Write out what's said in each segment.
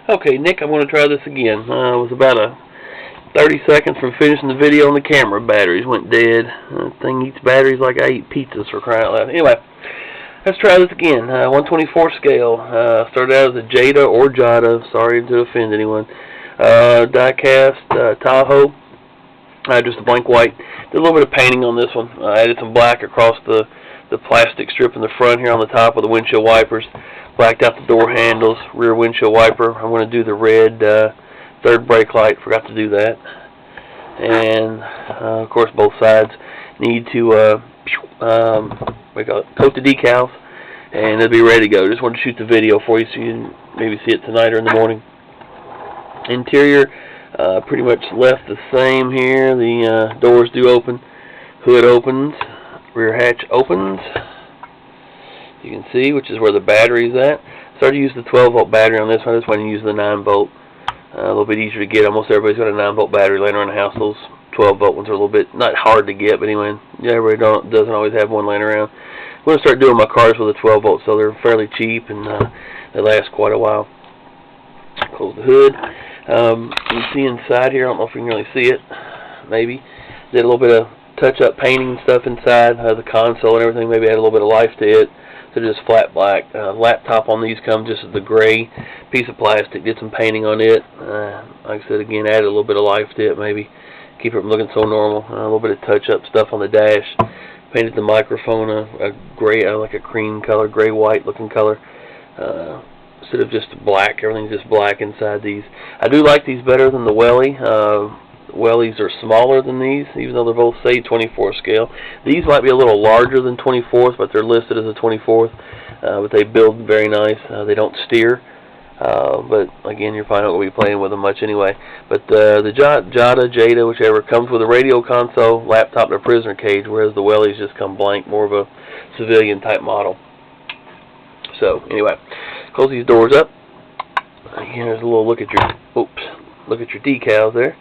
Okay, Nick, I'm going to try this again. It was about 30 seconds from finishing the video, and the camera batteries went dead. That thing eats batteries like I eat pizzas, for crying out loud. Anyway, let's try this again. 124 scale. Started out as a JADA or JADA. Sorry to offend anyone. Die-cast Tahoe. Just a blank white. Did a little bit of painting on this one. Added some black across the plastic strip in the front here on the top of the windshield wipers. Blacked out the door handles, rear windshield wiper. I'm going to do the red third brake light. Forgot to do that. And of course, both sides need to coat the decals, and it'll be ready to go. Just wanted to shoot the video for you so you can maybe see it tonight or in the morning. Interior pretty much left the same here. The doors do open, hood opens, rear hatch opens. You can see, which is where the battery is at. Started to use the 12-volt battery on this one. I just went and used the 9-volt. A little bit easier to get. Almost everybody's got a 9-volt battery laying around the house. Those 12-volt ones are a little bit, not hard to get, but anyway, yeah, everybody doesn't always have one laying around. I'm going to start doing my cars with a 12-volt, so they're fairly cheap, and they last quite a while. Close the hood. You can see inside here. I don't know if you can really see it. Maybe. Did a little bit of touch-up painting and stuff inside. The console and everything. Maybe add a little bit of life to it. So just flat black. Laptop on these comes just as the gray piece of plastic. Did some painting on it. Like I said, again, added a little bit of life to it. Maybe keep it from looking so normal. A little bit of touch-up stuff on the dash. Painted the microphone a gray, like a cream color, gray-white looking color. Instead of just black, everything's just black inside these. I do like these better than the Welly. Wellies are smaller than these, even though they're both, say, 24 scale. These might be a little larger than 24th, but they're listed as a 24th. But they build very nice. They don't steer. But, again, you're probably not going to be playing with them much anyway. But the JADA, whichever, comes with a radio console, laptop, and a prisoner cage, whereas the Wellies just come blank, more of a civilian-type model. So, anyway, close these doors up. Again, there's a little look at your decals there.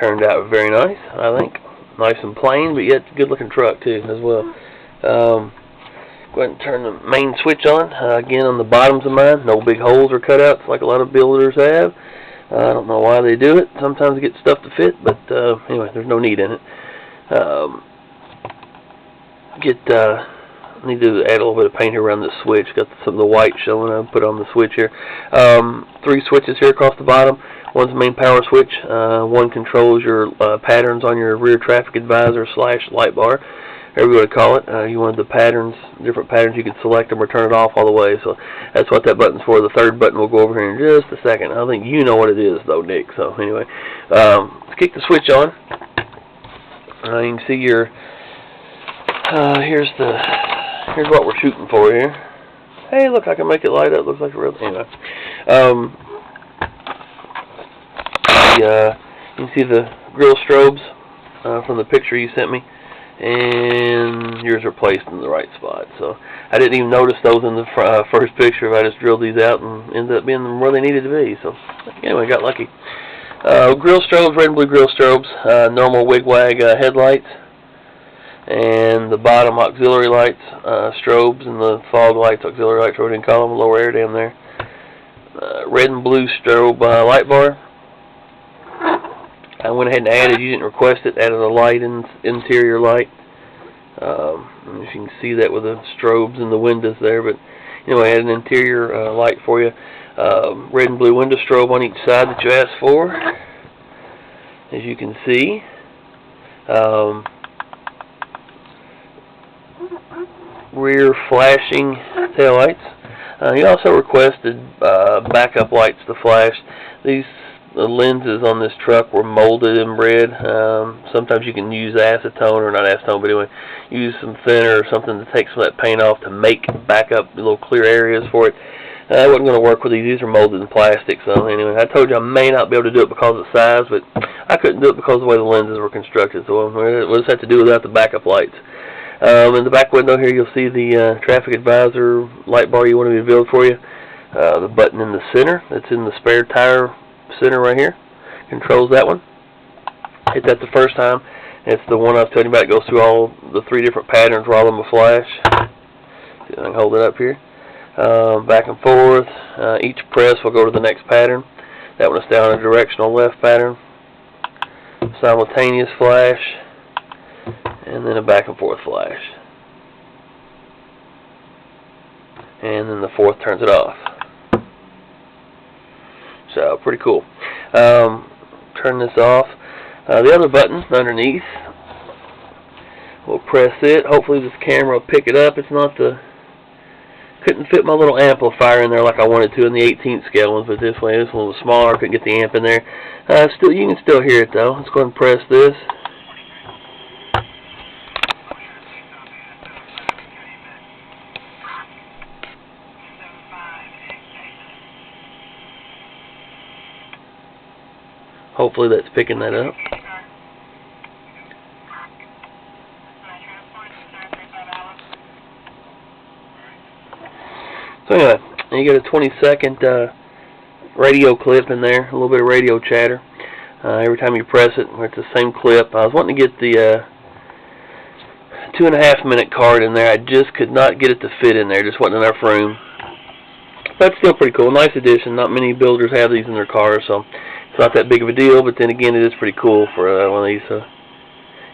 Turned out very nice, I think. Nice and plain, but yet good looking truck too, as well. Go ahead and turn the main switch on. Again, on the bottoms of mine, no big holes or cutouts like a lot of builders have. I don't know why they do it. Sometimes they get stuff to fit, but anyway, there's no need in it. Need to add a little bit of paint here around this switch. Got some of the white showing. I'll put on the switch here. 3 switches here across the bottom. One's the main power switch. One controls your patterns on your rear traffic advisor / light bar, whatever you want to call it. You wanted the patterns, different patterns. You can select them or turn it off all the way. So that's what that button's for. The third button will go over here in just a second. I think you know what it is, though, Nick. So anyway, let's kick the switch on. You can see your. Here's what we're shooting for here. Hey, look, I can make it light up. Looks like a real. Anyway. You can see the grille strobes from the picture you sent me, and yours are placed in the right spot. So I didn't even notice those in the first picture. I just drilled these out and ended up being where they needed to be. So anyway, got lucky. Grille strobes, red and blue grille strobes, normal wig-wag headlights, and the bottom auxiliary lights, strobes, and the fog lights, auxiliary lights, what we didn't call them, lower air dam there. Red and blue strobe light bar. I went ahead and added, you didn't request it, added a light, interior light. If you can see that with the strobes and the windows there, but anyway, add an interior light for you. Red and blue window strobe on each side that you asked for, as you can see. Rear flashing taillights. You also requested backup lights to flash. The lenses on this truck were molded in red. Sometimes you can use acetone, or not acetone, but anyway, use some thinner or something to take some of that paint off to make backup little clear areas for it. I wasn't going to work with these. These are molded in plastic. So anyway, I told you I may not be able to do it because of size, but I couldn't do it because of the way the lenses were constructed. So we'll just have to do without the backup lights. In the back window here, you'll see the traffic advisor light bar you wanted me to build for you. The button in the center that's in the spare tire center right here controls that one. Hit that the first time. It's the one I was telling you about. It goes through all the 3 different patterns where all of them will flash. See if I can hold it up here. Back and forth. Each press will go to the next pattern. That one will stay on a directional left pattern. Simultaneous flash, and then a back and forth flash. And then the fourth turns it off. So, pretty cool. Turn this off. The other button underneath, we'll press it. Hopefully this camera will pick it up. It's not the... Couldn't fit my little amplifier in there like I wanted to in the 18th scale ones, but this way, this one was smaller. I couldn't get the amp in there. Still, you can still hear it though. Let's go ahead and press this. Hopefully that's picking that up. So anyway, you get a 20-second radio clip in there, a little bit of radio chatter. Every time you press it, it's the same clip. I was wanting to get the 2.5-minute card in there. I just could not get it to fit in there. Just wasn't enough room. That's still pretty cool. Nice addition. Not many builders have these in their cars, so it's not that big of a deal. But then again, it is pretty cool for one of these. So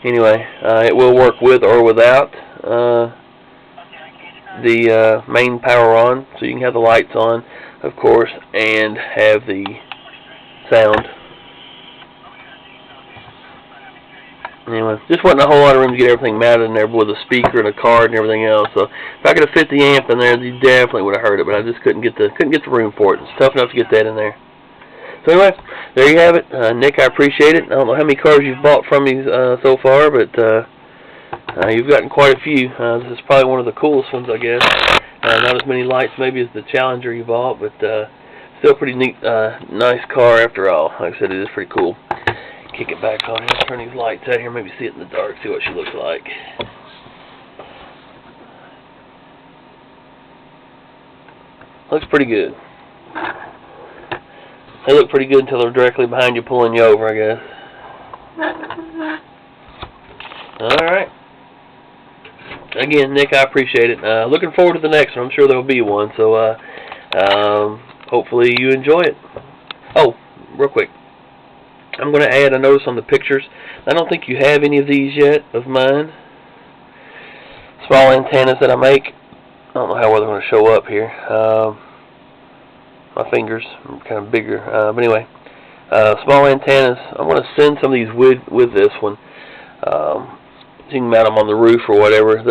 anyway, it will work with or without the main power on, so you can have the lights on, of course, and have the sound. Anyway, just wasn't a whole lot of room to get everything mounted in there with a speaker and a card and everything else. So if I could have fit the amp in there, you definitely would have heard it, but I just couldn't get the room for it. It's tough enough to get that in there. So anyway, there you have it. Nick, I appreciate it. I don't know how many cars you've bought from me so far, but you've gotten quite a few. This is probably one of the coolest ones, I guess. Not as many lights maybe as the Challenger you bought, but still pretty neat, nice car after all. Like I said, it is pretty cool. Kick it back on here. Turn these lights out here. Maybe see it in the dark. See what she looks like. Looks pretty good. They look pretty good until they're directly behind you, pulling you over, I guess. Alright. Again, Nick, I appreciate it. Looking forward to the next one. I'm sure there'll be one. So, hopefully you enjoy it. Oh, real quick. I'm going to add a notice on the pictures. I don't think you have any of these yet of mine. Small antennas that I make. I don't know how well they're going to show up here. My fingers are kind of bigger. But anyway, small antennas. I'm going to send some of these with this one. So you can mount them on the roof or whatever.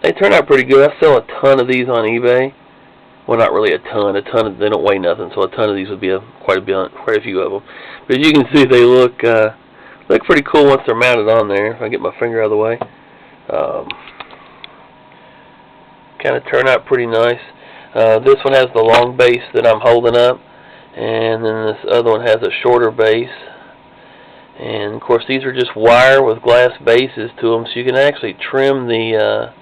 They turn out pretty good. I sell a ton of these on eBay. Well, not really a ton. They don't weigh nothing, so a ton of these would be quite a few of them. But you can see they look pretty cool once they're mounted on there. If I get my finger out of the way, kind of turn out pretty nice. This one has the long base that I'm holding up, and then this other one has a shorter base. And of course, these are just wire with glass bases to them, so you can actually trim the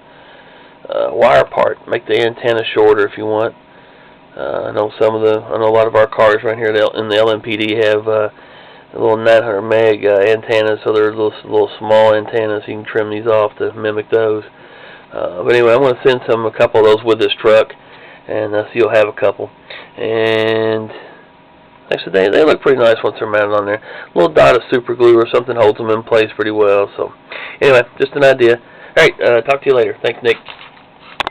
wire part, make the antenna shorter if you want. I know a lot of our cars right here in the LMPD have a little 900 meg antennas, so they're little small antennas. You can trim these off to mimic those. But anyway, I'm going to send a couple of those with this truck, and so you'll have a couple. And actually, they look pretty nice once they're mounted on there. A little dot of super glue or something holds them in place pretty well. So anyway, just an idea. All right, talk to you later. Thanks, Nick.